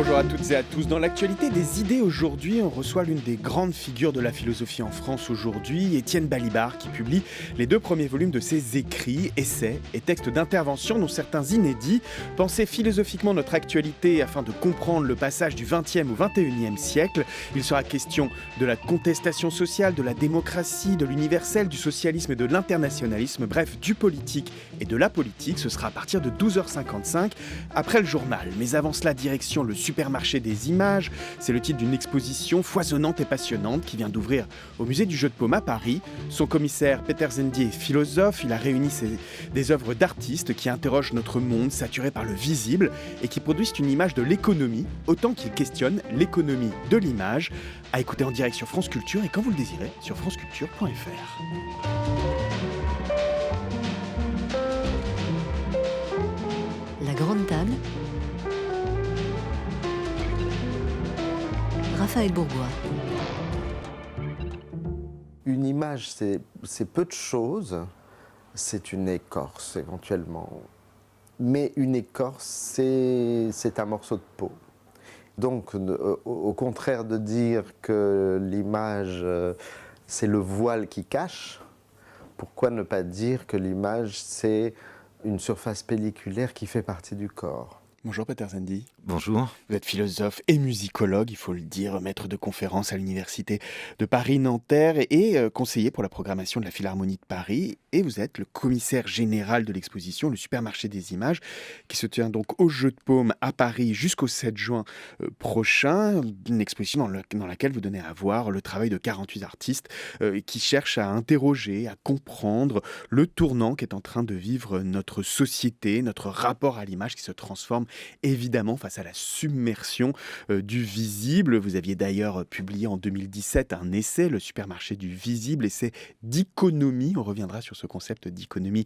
Bonjour à toutes et à tous. Dans l'actualité des idées aujourd'hui, on reçoit l'une des grandes figures de la philosophie en France aujourd'hui, Étienne Balibar, qui publie les 2 premiers volumes de ses écrits, essais et textes d'intervention, dont certains inédits. Penser philosophiquement notre actualité afin de comprendre le passage du XXe au XXIe siècle. Il sera question de la contestation sociale, de la démocratie, de l'universel, du socialisme et de l'internationalisme, bref, du politique et de la politique. Ce sera à partir de 12h55 après le journal. Mais avant cela, direction le supermarché des images. C'est le titre d'une exposition foisonnante et passionnante qui vient d'ouvrir au musée du Jeu de Paume à Paris. Son commissaire Peter Zendy est philosophe. Il a réuni des œuvres d'artistes qui interrogent notre monde saturé par le visible et qui produisent une image de l'économie autant qu'ils questionnent l'économie de l'image. À écouter en direct sur France Culture et quand vous le désirez sur franceculture.fr. La grande table. Raphaël Bourgois. Une image, c'est peu de choses. C'est une écorce, éventuellement. Mais une écorce, c'est un morceau de peau. Donc, au contraire de dire que l'image, c'est le voile qui cache, pourquoi ne pas dire que l'image, c'est une surface pelliculaire qui fait partie du corps ? Bonjour Peter Zendy. Bonjour. Vous êtes philosophe et musicologue, il faut le dire, maître de conférences à l'université de Paris-Nanterre et conseiller pour la programmation de la Philharmonie de Paris. Et vous êtes le commissaire général de l'exposition Le Supermarché des Images, qui se tient donc au Jeu de Paume à Paris jusqu'au 7 juin prochain. Une exposition dans laquelle vous donnez à voir le travail de 48 artistes qui cherchent à interroger, à comprendre le tournant qu'est en train de vivre notre société, notre rapport à l'image qui se transforme évidemment face à la submersion du visible. Vous aviez d'ailleurs publié en 2017 un essai, Le Supermarché du visible, essai d'iconomie. On reviendra sur ce concept d'iconomie.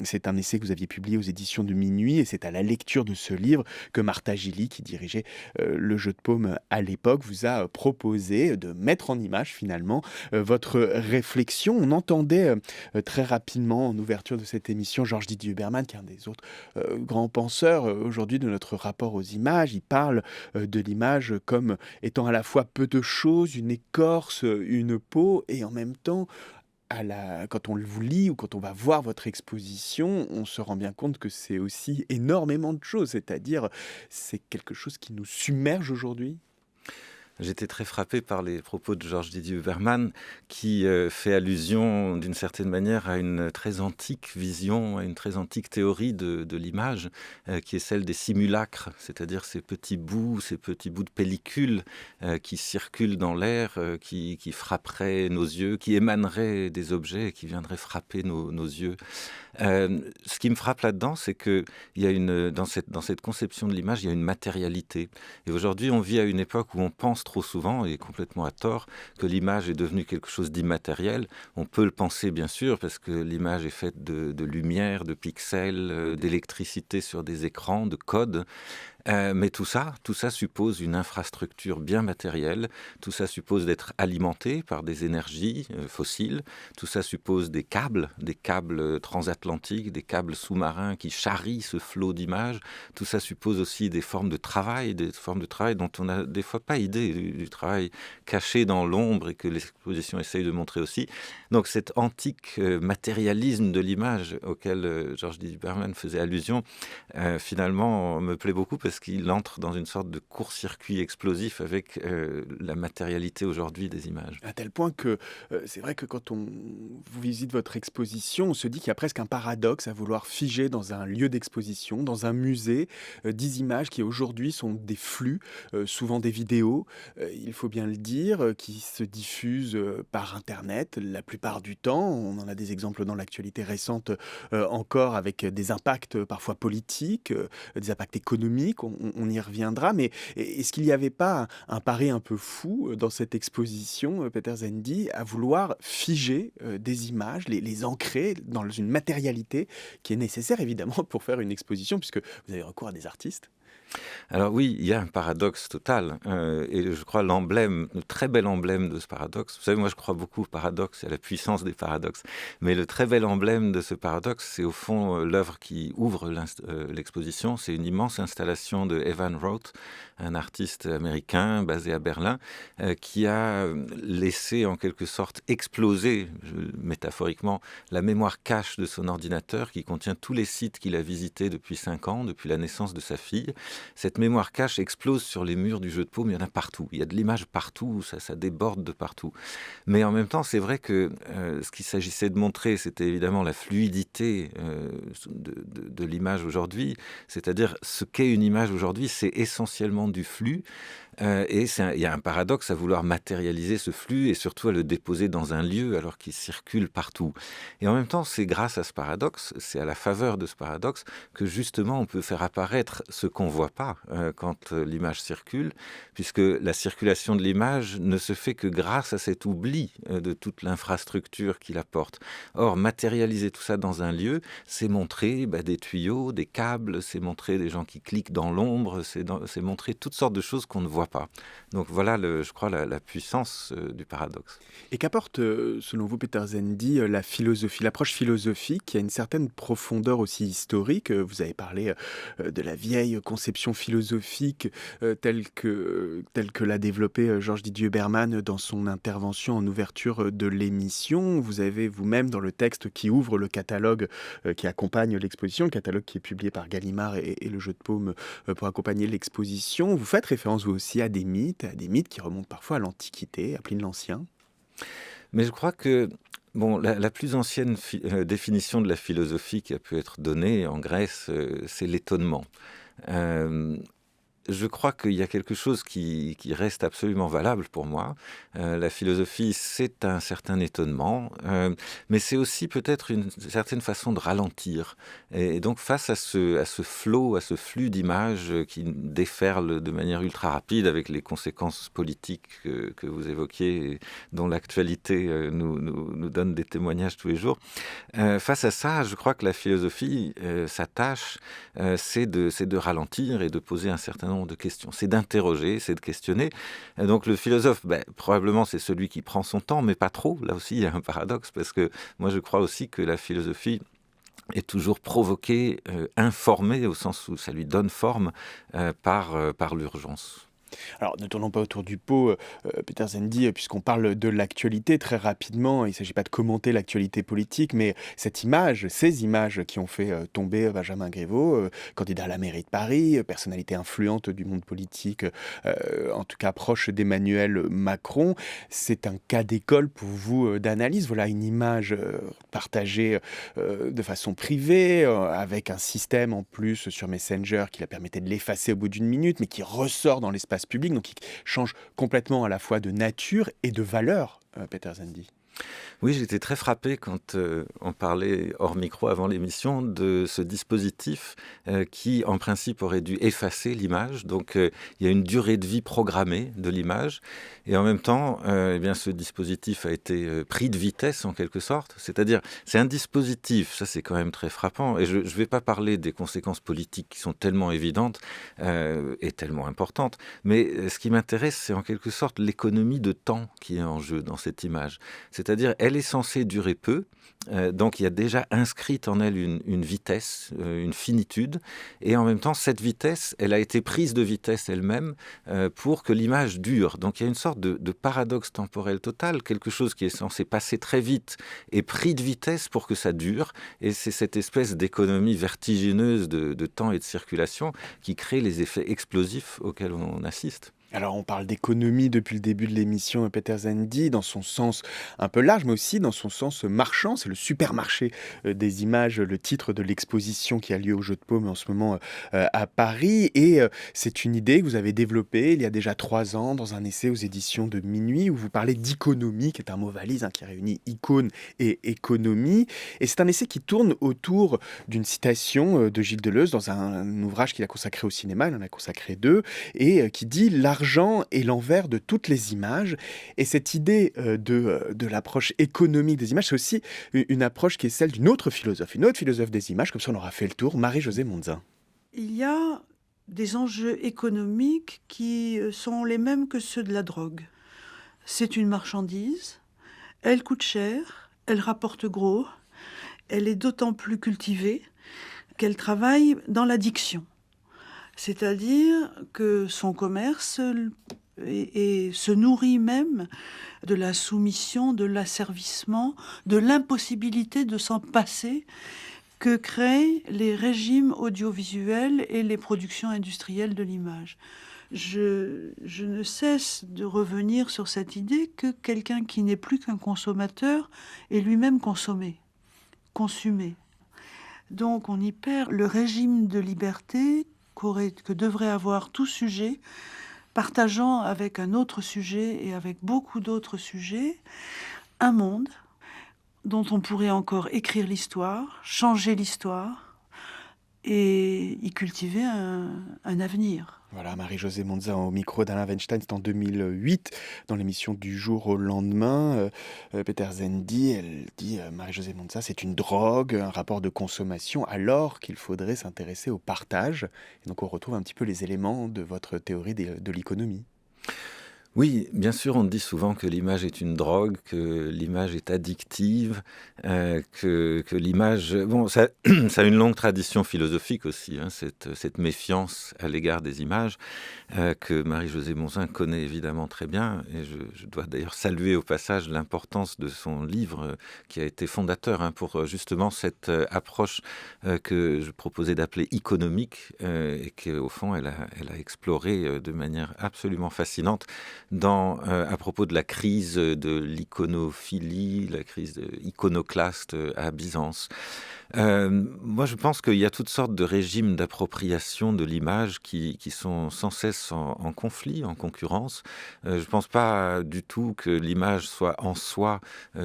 C'est un essai que vous aviez publié aux éditions de Minuit et c'est à la lecture de ce livre que Martha Gilly, qui dirigeait le Jeu de Paume à l'époque, vous a proposé de mettre en image finalement votre réflexion. On entendait très rapidement en ouverture de cette émission Georges Didier Huberman, qui est un des autres grands penseurs aujourd'hui de notre rapport aux images. Il parle de l'image comme étant à la fois peu de choses, une écorce, une peau, et en même temps, quand on vous lit ou quand on va voir votre exposition, on se rend bien compte que c'est aussi énormément de choses, c'est-à-dire c'est quelque chose qui nous submerge aujourd'hui. J'étais très frappé par les propos de Georges Didier Huberman qui fait allusion d'une certaine manière à une très antique vision, à une très antique théorie de l'image qui est celle des simulacres, c'est-à-dire ces petits bouts de pellicule qui circulent dans l'air, qui frapperaient nos yeux, qui émaneraient des objets et qui viendraient frapper nos yeux. Ce qui me frappe là-dedans, c'est que dans cette conception de l'image, il y a une matérialité. Et aujourd'hui, on vit à une époque où on pense trop souvent, et complètement à tort, que l'image est devenue quelque chose d'immatériel. On peut le penser, bien sûr, parce que l'image est faite de lumière, de pixels, d'électricité sur des écrans, de codes. Mais tout ça suppose une infrastructure bien matérielle. Tout ça suppose d'être alimenté par des énergies fossiles. Tout ça suppose des câbles transatlantiques, des câbles sous-marins qui charrient ce flot d'images. Tout ça suppose aussi des formes de travail dont on n'a des fois pas idée, du travail caché dans l'ombre et que l'exposition essaye de montrer aussi. Donc cet antique matérialisme de l'image auquel Georges Didier Huberman faisait allusion, finalement me plaît beaucoup parce qu'il entre dans une sorte de court-circuit explosif avec la matérialité aujourd'hui des images. À tel point que c'est vrai que quand on visite votre exposition, on se dit qu'il y a presque un paradoxe à vouloir figer dans un lieu d'exposition, dans un musée, des images qui aujourd'hui sont des flux, souvent des vidéos, il faut bien le dire, qui se diffusent par Internet la plupart du temps. On en a des exemples dans l'actualité récente encore avec des impacts parfois politiques, des impacts économiques, on y reviendra. Mais est-ce qu'il n'y avait pas un pari un peu fou dans cette exposition, Peter Zendy, à vouloir figer des images, les ancrer dans une matérialité qui est nécessaire évidemment pour faire une exposition, puisque vous avez recours à des artistes? Alors oui, il y a un paradoxe total, et je crois le très bel emblème de ce paradoxe, vous savez, moi je crois beaucoup au paradoxe et à la puissance des paradoxes, mais le très bel emblème de ce paradoxe, c'est au fond l'œuvre qui ouvre l'exposition, c'est une immense installation de Evan Roth, un artiste américain basé à Berlin, qui a laissé en quelque sorte exploser, métaphoriquement, la mémoire cache de son ordinateur qui contient tous les sites qu'il a visités depuis 5 ans, depuis la naissance de sa fille. Cette mémoire cache explose sur les murs du jeu de paume, il y en a partout. Il y a de l'image partout, ça déborde de partout. Mais en même temps, c'est vrai que ce qu'il s'agissait de montrer, c'était évidemment la fluidité de l'image aujourd'hui. C'est-à-dire, ce qu'est une image aujourd'hui, c'est essentiellement du flux. Il y a un paradoxe à vouloir matérialiser ce flux et surtout à le déposer dans un lieu alors qu'il circule partout. Et en même temps, c'est grâce à ce paradoxe, c'est à la faveur de ce paradoxe que justement on peut faire apparaître ce qu'on ne voit pas quand l'image circule, puisque la circulation de l'image ne se fait que grâce à cet oubli de toute l'infrastructure qu'il apporte. Or, matérialiser tout ça dans un lieu, c'est montrer des tuyaux, des câbles, c'est montrer des gens qui cliquent dans l'ombre, c'est montrer toutes sortes de choses qu'on ne voit pas. Donc voilà, je crois, la puissance du paradoxe. Et qu'apporte, selon vous, Peter Zendy, la philosophie, l'approche philosophique qui a une certaine profondeur aussi historique? Vous avez parlé de la vieille conception philosophique telle que l'a développée Georges Didier Berman dans son intervention en ouverture de l'émission. Vous avez vous-même, dans le texte qui ouvre le catalogue qui accompagne l'exposition, le catalogue qui est publié par Gallimard et le Jeu de Paume pour accompagner l'exposition, vous faites référence vous aussi à des mythes qui remontent parfois à l'Antiquité, à Pline l'Ancien. Mais je crois que la plus ancienne définition de la philosophie qui a pu être donnée en Grèce, c'est l'étonnement. Euh, Je crois qu'il y a quelque chose qui reste absolument valable pour moi. La philosophie, c'est un certain étonnement, mais c'est aussi peut-être une certaine façon de ralentir. Et donc face à ce flot, à ce flux d'images qui déferle de manière ultra rapide avec les conséquences politiques que vous évoquiez, et dont l'actualité nous donne des témoignages tous les jours, face à ça, je crois que la philosophie, sa tâche, c'est de ralentir et de poser un certain nombre de questions. C'est d'interroger, c'est de questionner. Et donc le philosophe, probablement c'est celui qui prend son temps, mais pas trop. Là aussi, il y a un paradoxe, parce que moi je crois aussi que la philosophie est toujours provoquée, informée, au sens où ça lui donne forme par l'urgence. Alors, ne tournons pas autour du pot, Peter Zendy, puisqu'on parle de l'actualité très rapidement. Il ne s'agit pas de commenter l'actualité politique, mais ces images qui ont fait tomber Benjamin Griveaux, candidat à la mairie de Paris, personnalité influente du monde politique, en tout cas proche d'Emmanuel Macron, c'est un cas d'école pour vous d'analyse. Voilà une image partagée de façon privée, avec un système en plus sur Messenger qui la permettait de l'effacer au bout d'une minute, mais qui ressort dans l'espace public, donc qui change complètement à la fois de nature et de valeur, Peter Zendy. Oui, j'étais très frappé quand on parlait hors micro avant l'émission de ce dispositif qui, en principe, aurait dû effacer l'image. Donc, il y a une durée de vie programmée de l'image. Et en même temps, ce dispositif a été pris de vitesse, en quelque sorte. C'est-à-dire, c'est un dispositif, ça c'est quand même très frappant. Et je ne vais pas parler des conséquences politiques qui sont tellement évidentes et tellement importantes. Mais ce qui m'intéresse, c'est en quelque sorte l'économie de temps qui est en jeu dans cette image. C'est-à-dire, elle est censée durer peu, donc il y a déjà inscrite en elle une vitesse, une finitude, et en même temps, cette vitesse, elle a été prise de vitesse elle-même pour que l'image dure. Donc il y a une sorte de paradoxe temporel total, quelque chose qui est censé passer très vite est pris de vitesse pour que ça dure, et c'est cette espèce d'économie vertigineuse de temps et de circulation qui crée les effets explosifs auxquels on assiste. Alors on parle d'économie depuis le début de l'émission, Peter Zendy, dans son sens un peu large, mais aussi dans son sens marchand. C'est le supermarché des images, le titre de l'exposition qui a lieu au Jeu de Paume en ce moment à Paris. Et c'est une idée que vous avez développée il y a déjà 3 ans dans un essai aux éditions de Minuit, où vous parlez d'iconomie, qui est un mot valise qui réunit icône et économie. Et c'est un essai qui tourne autour d'une citation de Gilles Deleuze dans un ouvrage qu'il a consacré au cinéma, il en a consacré 2, et qui dit « L'argent est l'envers de toutes les images ». Et cette idée de l'approche économique des images, c'est aussi une approche qui est celle d'une autre philosophe des images, comme ça on aura fait le tour, Marie-Josée Monzin. Il y a des enjeux économiques qui sont les mêmes que ceux de la drogue. C'est une marchandise, elle coûte cher, elle rapporte gros, elle est d'autant plus cultivée qu'elle travaille dans l'addiction. C'est-à-dire que son commerce se nourrit même de la soumission, de l'asservissement, de l'impossibilité de s'en passer que créent les régimes audiovisuels et les productions industrielles de l'image. Je ne cesse de revenir sur cette idée que quelqu'un qui n'est plus qu'un consommateur est lui-même consommé, consumé. Donc on y perd le régime de liberté que devrait avoir tout sujet, partageant avec un autre sujet et avec beaucoup d'autres sujets, un monde dont on pourrait encore écrire l'histoire, changer l'histoire et y cultiver un avenir. Voilà, Marie-Josée Monza au micro d'Alain Weinstein, c'est en 2008, dans l'émission Du jour au lendemain. Peter Zendy, elle dit, Marie-Josée Monza, c'est une drogue, un rapport de consommation, alors qu'il faudrait s'intéresser au partage. Et donc on retrouve un petit peu les éléments de votre théorie de l'économie. Oui, bien sûr, on dit souvent que l'image est une drogue, que l'image est addictive, que l'image... Bon, ça, ça a une longue tradition philosophique aussi, hein, cette méfiance à l'égard des images, que Marie-Josée Monza connaît évidemment très bien. Et je dois d'ailleurs saluer au passage l'importance de son livre, qui a été fondateur hein, pour justement cette approche que je proposais d'appeler économique, et qu'au fond, elle a exploré de manière absolument fascinante à propos de la crise de l'iconophilie, la crise iconoclaste à Byzance. Moi, je pense qu'il y a toutes sortes de régimes d'appropriation de l'image qui sont sans cesse en conflit, en concurrence. Je ne pense pas du tout que l'image soit en soi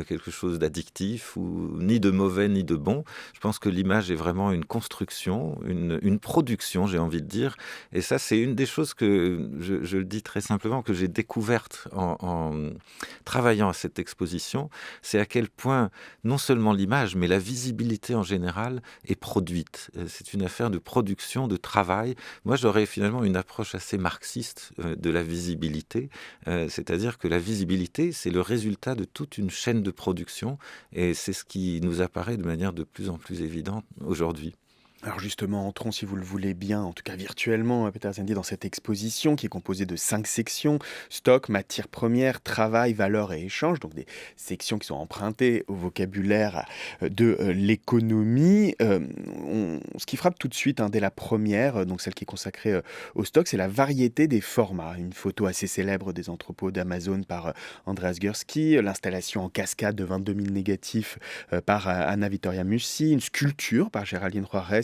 quelque chose d'addictif, ni de mauvais, ni de bon. Je pense que l'image est vraiment une construction, une production, j'ai envie de dire. Et ça, c'est une des choses que, je le dis très simplement, que j'ai découverte en travaillant à cette exposition. C'est à quel point, non seulement l'image, mais la visibilité en général est produite. C'est une affaire de production, de travail. Moi, j'aurais finalement une approche assez marxiste de la visibilité, c'est-à-dire que la visibilité, c'est le résultat de toute une chaîne de production, et c'est ce qui nous apparaît de manière de plus en plus évidente aujourd'hui. Alors justement, entrons, si vous le voulez bien, en tout cas virtuellement, Peter Zendy, dans cette exposition qui est composée de 5 sections: stock, matières premières, travail, valeur et échange, donc des sections qui sont empruntées au vocabulaire de l'économie. Ce qui frappe tout de suite, hein, dès la première, donc celle qui est consacrée au stock, c'est la variété des formats. Une photo assez célèbre des entrepôts d'Amazon par Andreas Gursky, l'installation en cascade de 22 000 négatifs par Anna Vittoria Mussi, une sculpture par Géraldine Juarez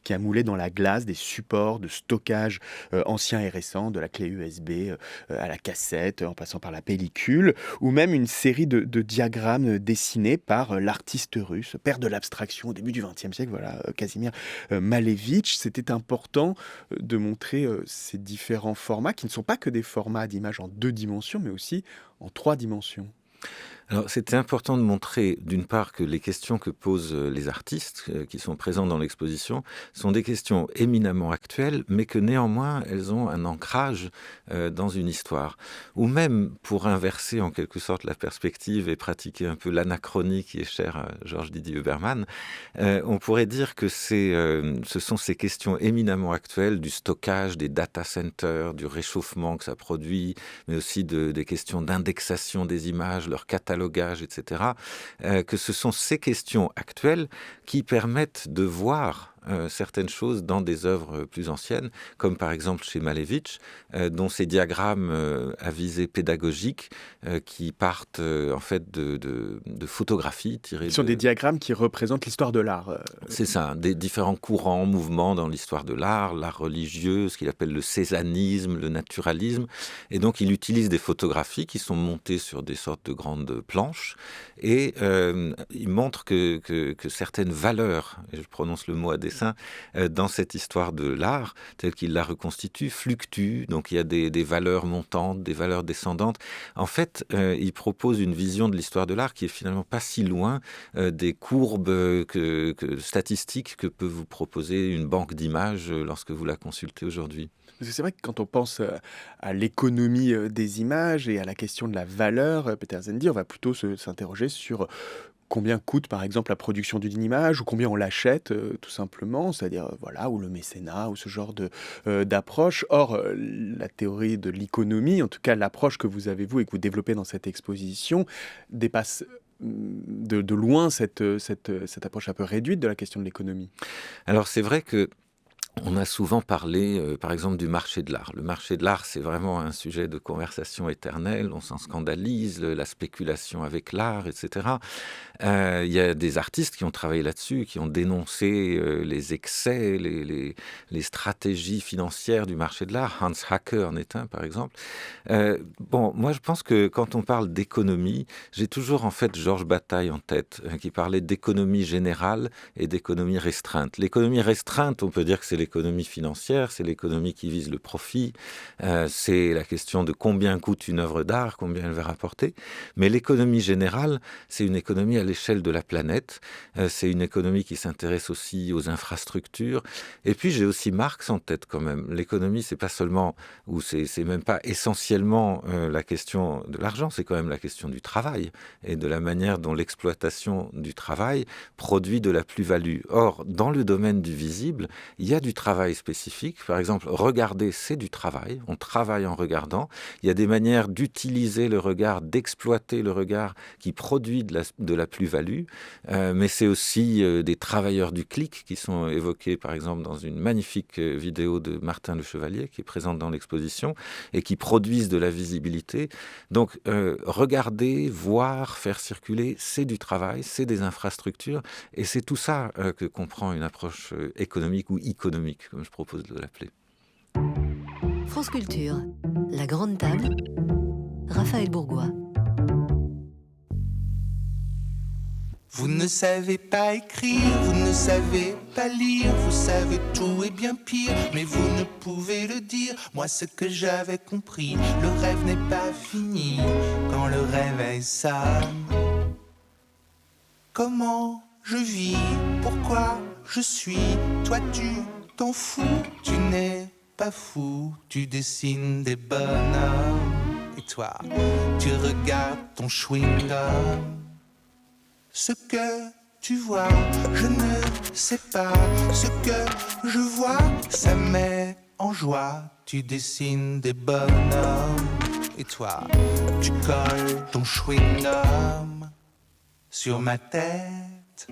qui a moulé dans la glace des supports de stockage anciens et récents, de la clé USB à la cassette, en passant par la pellicule, ou même une série de diagrammes dessinés par l'artiste russe, père de l'abstraction au début du XXe siècle, voilà, Kazimir Malevitch. C'était important de montrer ces différents formats, qui ne sont pas que des formats d'images en 2 dimensions, mais aussi en 3 dimensions. Alors, c'était important de montrer, d'une part, que les questions que posent les artistes qui sont présents dans l'exposition sont des questions éminemment actuelles, mais que néanmoins, elles ont un ancrage dans une histoire. Ou même, pour inverser en quelque sorte la perspective et pratiquer un peu l'anachronie qui est chère à Georges Didier Huberman, on pourrait dire que ce sont ces questions éminemment actuelles du stockage, des data centers, du réchauffement que ça produit, mais aussi des questions d'indexation des images, leur catalogage, etc., que ce sont ces questions actuelles qui permettent de voir certaines choses dans des œuvres plus anciennes, comme par exemple chez Malevitch, dont ces diagrammes à visée pédagogique qui partent en fait de photographies tirées. Ce sont des diagrammes qui représentent l'histoire de l'art. C'est ça, des différents courants, mouvements dans l'histoire de l'art religieux, ce qu'il appelle le césanisme, le naturalisme. Et donc il utilise des photographies qui sont montées sur des sortes de grandes planches, et il montre que certaines valeurs, et je prononce le mot à dessin, dans cette histoire de l'art, telle qu'il la reconstitue, fluctue. Donc il y a des valeurs montantes, des valeurs descendantes. En fait, il propose une vision de l'histoire de l'art qui est finalement pas si loin des courbes statistiques que peut vous proposer une banque d'images lorsque vous la consultez aujourd'hui. Parce que c'est vrai que quand on pense à l'économie des images et à la question de la valeur, Peter Zendy, on va plutôt s'interroger sur combien coûte par exemple la production d'une image ou combien on l'achète tout simplement, c'est-à-dire voilà, ou le mécénat ou ce genre d'approche. Or, la théorie de l'économie, en tout cas l'approche que vous avez vous et que vous développez dans cette exposition, dépasse de loin cette approche un peu réduite de la question de l'économie. Alors c'est vrai que on a souvent parlé, par exemple, du marché de l'art. Le marché de l'art, c'est vraiment un sujet de conversation éternelle. On s'en scandalise, la spéculation avec l'art, etc. Il y a des artistes qui ont travaillé là-dessus, qui ont dénoncé les excès, les stratégies financières du marché de l'art. Hans Hacker en est un, par exemple. Bon, moi, je pense que quand on parle d'économie, j'ai toujours en fait Georges Bataille en tête, qui parlait d'économie générale et d'économie restreinte. L'économie restreinte, on peut dire que c'est l'économie financière, c'est l'économie qui vise le profit, c'est la question de combien coûte une œuvre d'art, combien elle va rapporter. Mais l'économie générale, c'est une économie à l'échelle de la planète, c'est une économie qui s'intéresse aussi aux infrastructures. Et puis j'ai aussi Marx en tête quand même. L'économie, c'est pas seulement, ou c'est même pas essentiellement la question de l'argent, c'est quand même la question du travail et de la manière dont l'exploitation du travail produit de la plus-value. Or, dans le domaine du visible, il y a du travail spécifique. Par exemple, regarder, c'est du travail. On travaille en regardant. Il y a des manières d'utiliser le regard, d'exploiter le regard qui produit de la plus-value. Mais c'est aussi des travailleurs du clic qui sont évoqués, par exemple, dans une magnifique vidéo de Martin Le Chevalier qui est présente dans l'exposition et qui produisent de la visibilité. Donc, regarder, voir, faire circuler, c'est du travail, c'est des infrastructures. Et c'est tout ça que comprend une approche économique ou économique, comme je propose de l'appeler. France Culture, la grande table, Raphaël Bourgois. Vous ne savez pas écrire, vous ne savez pas lire, vous savez tout et bien pire, mais vous ne pouvez le dire. Moi, ce que j'avais compris, le rêve n'est pas fini quand le réveil sonne. Comment je vis, pourquoi je suis, toi tu t'en fous, tu n'es pas fou, tu dessines des bonhommes. Et toi, tu regardes ton chewing-gum. Ce que tu vois, je ne sais pas. Ce que je vois, ça met en joie. Tu dessines des bonhommes. Et toi, tu colles ton chewing-gum sur ma tête.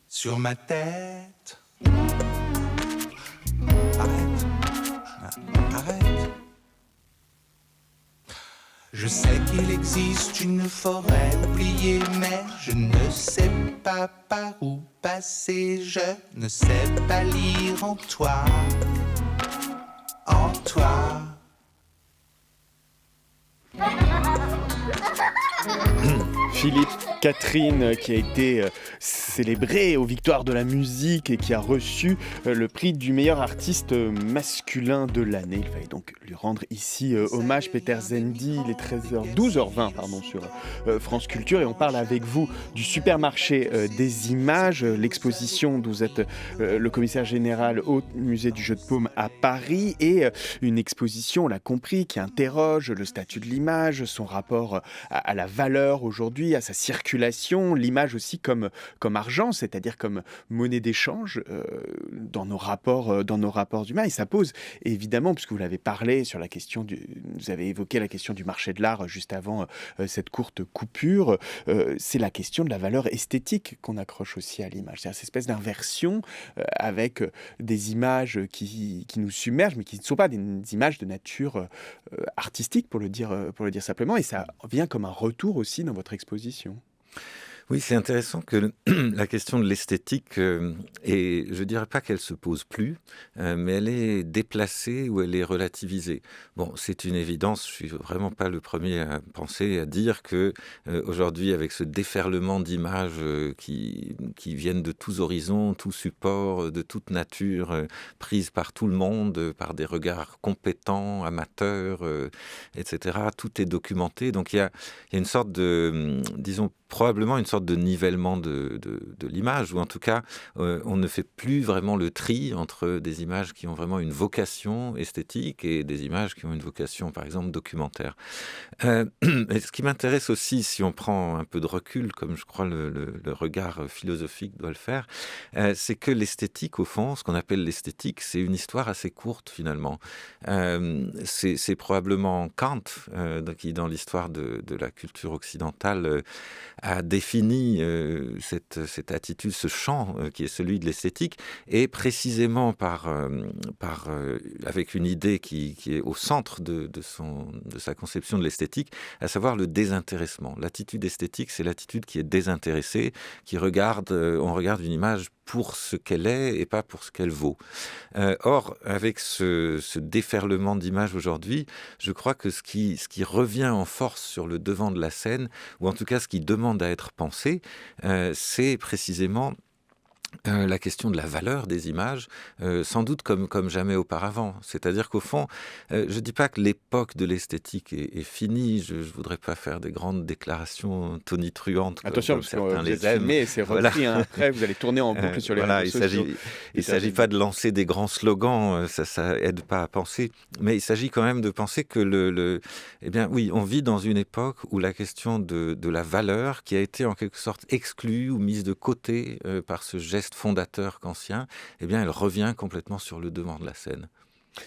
Sur ma tête. Arrête. Arrête. Je sais qu'il existe une forêt oubliée, mais je ne sais pas par où passer. Je ne sais pas lire en toi. En toi. Philippe Catherine, qui a été célébré aux Victoires de la musique et qui a reçu le prix du meilleur artiste masculin de l'année. Il fallait donc lui rendre ici hommage. Peter Zendy, il est 12h20 sur France Culture et on parle avec vous du supermarché des images, l'exposition dont vous êtes le commissaire général au musée du Jeu de Paume à Paris et une exposition, on l'a compris, qui interroge le statut de l'image, son rapport à la valeur aujourd'hui, à sa circulation, l'image aussi comme argent, c'est-à-dire comme monnaie d'échange dans nos rapports humains. Et ça pose évidemment, puisque vous l'avez parlé sur la question vous avez évoqué la question du marché de l'art juste avant cette courte coupure, c'est la question de la valeur esthétique qu'on accroche aussi à l'image. C'est cette espèce d'inversion avec des images qui nous submergent, mais qui ne sont pas des images de nature artistique, pour le dire simplement. Et ça vient comme un retour aussi dans votre exposition. Oui, c'est intéressant que la question de l'esthétique, et je dirais pas qu'elle se pose plus, mais elle est déplacée ou elle est relativisée. Bon, c'est une évidence, je suis vraiment pas le premier à penser, à dire que aujourd'hui, avec ce déferlement d'images qui viennent de tous horizons, tous supports, de toute nature, prises par tout le monde, par des regards compétents, amateurs, etc., tout est documenté. Donc il y a une sorte de, disons, probablement une sorte de nivellement de l'image, ou en tout cas, on ne fait plus vraiment le tri entre des images qui ont vraiment une vocation esthétique et des images qui ont une vocation, par exemple, documentaire. Et ce qui m'intéresse aussi, si on prend un peu de recul, comme je crois le regard philosophique doit le faire, c'est que l'esthétique, au fond, ce qu'on appelle l'esthétique, c'est une histoire assez courte, finalement. C'est probablement Kant, qui, dans l'histoire de la culture occidentale, a défini cette attitude, ce champ qui est celui de l'esthétique, et précisément avec une idée qui est au centre de sa conception de l'esthétique, à savoir le désintéressement. L'attitude esthétique, c'est l'attitude qui est désintéressée, on regarde une image pour ce qu'elle est et pas pour ce qu'elle vaut. Or, avec ce déferlement d'images aujourd'hui, je crois que ce qui revient en force sur le devant de la scène, ou en tout cas ce qui demande à être pensé, c'est précisément la question de la valeur des images, sans doute comme jamais auparavant. C'est-à-dire qu'au fond, je ne dis pas que l'époque de l'esthétique est finie, je ne voudrais pas faire des grandes déclarations tonitruantes Attention, comme parce que certains vous les êtes aiment. filmé, c'est repris, hein. Après vous allez tourner en boucle sur les réseaux sociaux. Il ne s'agit pas de lancer des grands slogans, ça aide pas à penser, mais il s'agit quand même de penser que eh bien oui, on vit dans une époque où la question de la valeur, qui a été en quelque sorte exclue ou mise de côté par ce geste fondateur kantien, eh bien, elle revient complètement sur le devant de la scène.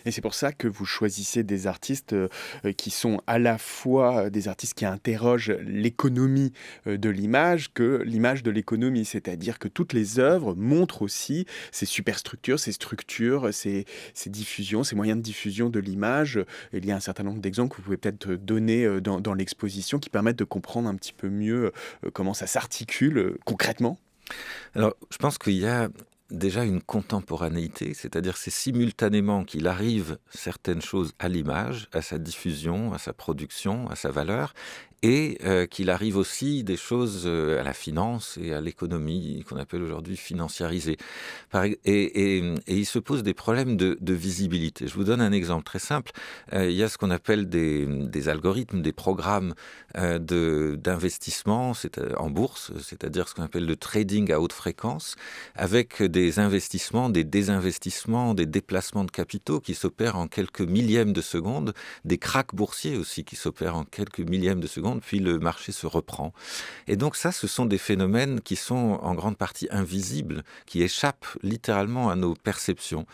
Et c'est pour ça que vous choisissez des artistes qui sont à la fois des artistes qui interrogent l'économie de l'image que l'image de l'économie, c'est-à-dire que toutes les œuvres montrent aussi ces superstructures, ces structures, ces diffusions, ces moyens de diffusion de l'image. Il y a un certain nombre d'exemples que vous pouvez peut-être donner dans l'exposition qui permettent de comprendre un petit peu mieux comment ça s'articule concrètement. Alors, je pense qu'il y a déjà une contemporanéité, c'est-à-dire c'est simultanément qu'il arrive certaines choses à l'image, à sa diffusion, à sa production, à sa valeur, et qu'il arrive aussi des choses à la finance et à l'économie qu'on appelle aujourd'hui financiarisée. Et il se pose des problèmes de visibilité. Je vous donne un exemple très simple. Il y a ce qu'on appelle des algorithmes, des programmes d'investissement en bourse, c'est-à-dire ce qu'on appelle le trading à haute fréquence, avec des investissements, des désinvestissements, des déplacements de capitaux qui s'opèrent en quelques millièmes de seconde, des cracks boursiers aussi qui s'opèrent en quelques millièmes de seconde, puis le marché se reprend. Et donc ça, ce sont des phénomènes qui sont en grande partie invisibles, qui échappent littéralement à nos perceptions.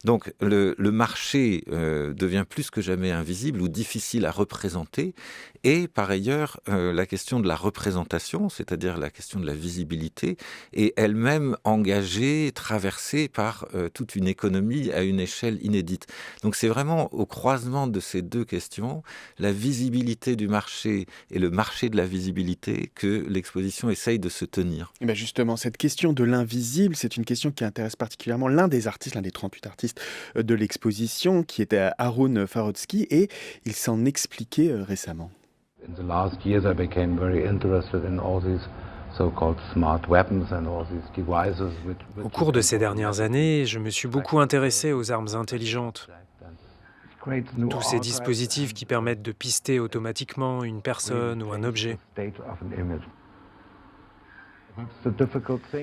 Donc le marché devient plus que jamais invisible ou difficile à représenter. Et par ailleurs, la question de la représentation, c'est-à-dire la question de la visibilité, est elle-même engagée, traversée par toute une économie à une échelle inédite. Donc c'est vraiment au croisement de ces deux questions, la visibilité du marché et le marché de la visibilité, que l'exposition essaye de se tenir. Et bien justement, cette question de l'invisible, c'est une question qui intéresse particulièrement l'un des 38 artistes de l'exposition, qui était Haroun Farrokhzki, et il s'en expliquait récemment. In the last years, I became very interested in all these so-called smart weapons and all these devices. Au cours de ces dernières années, je me suis beaucoup intéressé aux armes intelligentes. Tous ces dispositifs qui permettent de pister automatiquement une personne ou un objet.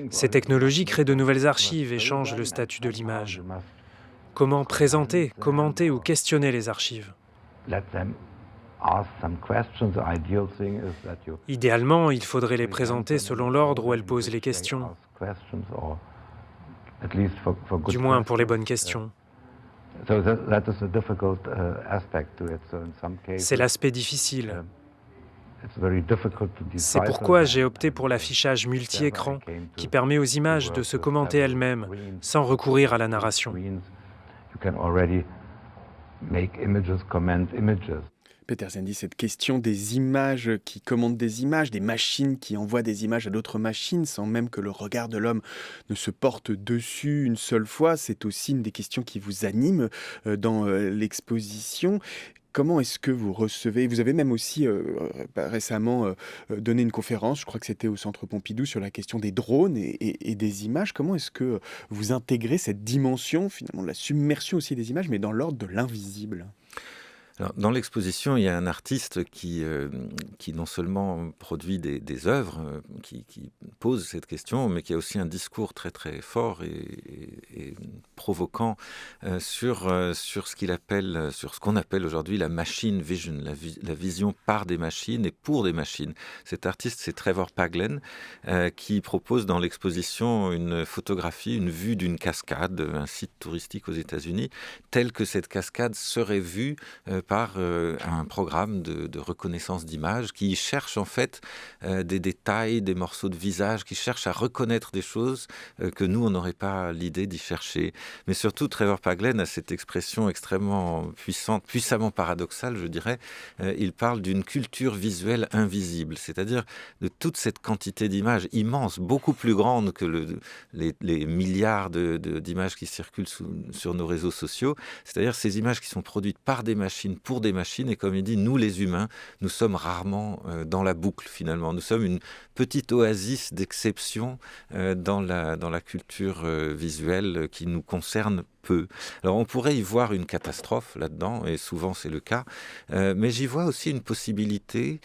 Ces technologies créent de nouvelles archives et changent le statut de l'image. Comment présenter, commenter ou questionner les archives ? Idéalement, il faudrait les présenter selon l'ordre où elles posent les questions. Du moins pour les bonnes questions. C'est l'aspect difficile. C'est pourquoi j'ai opté pour l'affichage multi-écran, qui permet aux images de se commenter elles-mêmes, sans recourir à la narration. Peter Zendy, cette question des images qui commandent des images, des machines qui envoient des images à d'autres machines sans même que le regard de l'homme ne se porte dessus une seule fois, c'est aussi une des questions qui vous anime dans l'exposition. Comment est-ce que vous recevez vous avez même aussi, récemment, donné une conférence, je crois que c'était au Centre Pompidou, sur la question des drones et des images. Comment est-ce que vous intégrez cette dimension, finalement, de la submersion aussi des images, mais dans l'ordre de l'invisible? Alors, dans l'exposition, il y a un artiste qui non seulement produit des œuvres qui posent cette question, mais qui a aussi un discours très très fort et provoquant sur ce qu'on appelle aujourd'hui la machine vision, la vision par des machines et pour des machines. Cet artiste, c'est Trevor Paglen, qui propose dans l'exposition une photographie, une vue d'une cascade, un site touristique aux États-Unis, telle que cette cascade serait vue par un programme de reconnaissance d'images qui cherche en fait des détails, des morceaux de visage, qui cherche à reconnaître des choses que nous, on n'aurait pas l'idée d'y chercher. Mais surtout, Trevor Paglen a cette expression extrêmement puissante, puissamment paradoxale, je dirais. Il parle d'une culture visuelle invisible, c'est-à-dire de toute cette quantité d'images immense, beaucoup plus grande que les milliards d'images qui circulent sur nos réseaux sociaux. C'est-à-dire ces images qui sont produites par des machines, pour des machines, et comme il dit, nous les humains, nous sommes rarement dans la boucle finalement. Nous sommes une petite oasis d'exception dans la culture visuelle qui nous concerne peu. Alors on pourrait y voir une catastrophe là-dedans, et souvent c'est le cas, mais j'y vois aussi une possibilité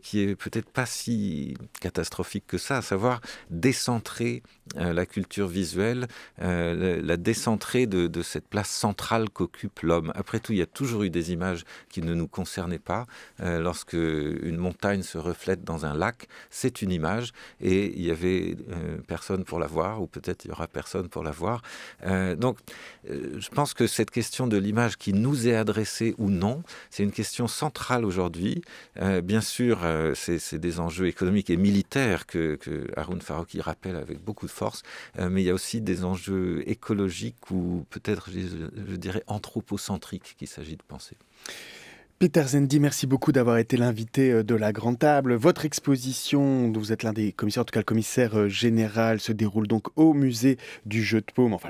qui est peut-être pas si catastrophique que ça, à savoir décentrer la culture visuelle, la décentrer de cette place centrale qu'occupe l'homme. Après tout, il y a toujours eu des images qui ne nous concernaient pas. Lorsque une montagne se reflète dans un lac, c'est une image, et il y avait personne pour la voir, ou peut-être il y aura personne pour la voir. Donc je pense que cette question de l'image qui nous est adressée ou non, c'est une question centrale aujourd'hui. Bien sûr, c'est des enjeux économiques et militaires que Haroun Farroukhi rappelle avec beaucoup de force, mais il y a aussi des enjeux écologiques ou peut-être, je dirais, anthropocentriques qu'il s'agit de penser. Peter Zendy, merci beaucoup d'avoir été l'invité de la Grande Table. Votre exposition, dont vous êtes l'un des commissaires, en tout cas le commissaire général, se déroule donc au musée du Jeu de Paume. Enfin,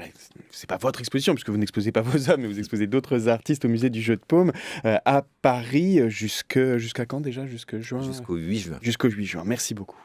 c'est pas votre exposition, puisque vous n'exposez pas vos œuvres, mais vous exposez d'autres artistes au musée du Jeu de Paume à Paris jusqu'à quand déjà? Jusqu'à juin? Jusqu'au 8 juin. Jusqu'au 8 juin. Merci beaucoup.